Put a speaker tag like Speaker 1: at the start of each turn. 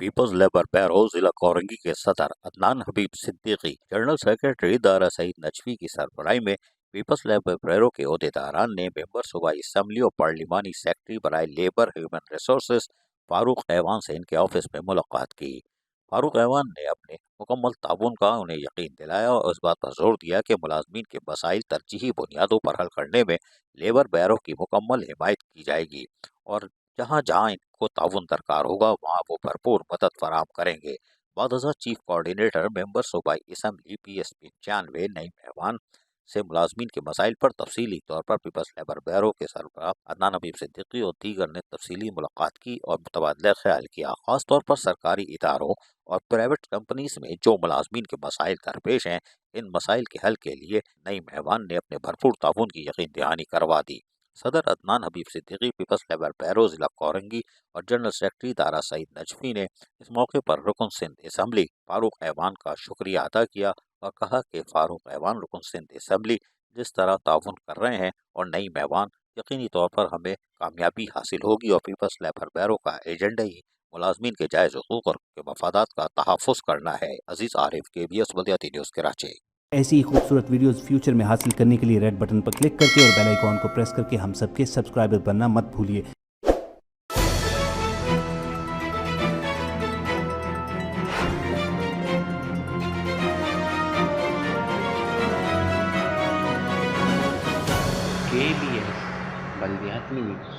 Speaker 1: Peoples labour بیرو ضلع کورنگی کے صدر عدنان حبیب صدیقی، جنرل سیکرٹری دارا سعید نجفی کی سربراہی میں پیپلز لیبر بیرو کے عہدیداران نے ممبر صوبائی اسمبلی اور پارلیمانی سیکرٹری برائے لیبر ہیومن ریسورسز فاروق ایوان سے ان کے آفس میں ملاقات کی۔ فاروق ایوان نے اپنے مکمل تعاون کا انہیں یقین دلایا اور اس بات پر زور دیا کہ ملازمین کے مسائل ترجیحی بنیادوں پر حل کرنے میں لیبر بیرو کی مکمل حمایت کی جائے گی اور جہاں جہاں ان کو تعاون درکار ہوگا وہاں وہ بھرپور مدد فراہم کریں گے۔ بعد ازاں چیف کوارڈینیٹر ممبر صوبائی اسمبلی PSP 95 نئی ایوان سے ملازمین کے مسائل پر تفصیلی طور پر پیپلز لیبر بیرو کے سربراہ عدنان حبیب صدیقی اور دیگر نے تفصیلی ملاقات کی اور متبادلہ خیال کیا۔ خاص طور پر سرکاری اداروں اور پرائیویٹ کمپنیز میں جو ملازمین کے مسائل درپیش ہیں، ان مسائل کے حل کے لیے نئی ایوان نے اپنے بھرپور تعاون کی یقین دہانی کروا دی۔ صدر عدنان حبیب صدیقی، پیپلز لیبر بیرو ضلع کورنگی اور جنرل سیکرٹری دارا سعید نجفی نے اس موقع پر رکن سندھ اسمبلی فاروق ایوان کا شکریہ ادا کیا اور کہا کہ فاروق ایوان رکن سندھ اسمبلی جس طرح تعاون کر رہے ہیں اور نئی ایوان یقینی طور پر ہمیں کامیابی حاصل ہوگی اور پیپلز لیبر بیرو کا ایجنڈا ہی ملازمین کے جائز حقوق اور کے مفادات کا تحفظ کرنا ہے۔ عزیز عارف، KBS بلدیاتی نیوز کراچی۔
Speaker 2: ایسی خوبصورت ویڈیوز فیوچر میں حاصل کرنے کے لیے ریڈ بٹن پر کلک کر کے اور بیل آئیکن کو پریس کر کے ہم سب کے سبسکرائبر بننا مت بھولیے۔
Speaker 3: KBS بلدیاتی نیوز۔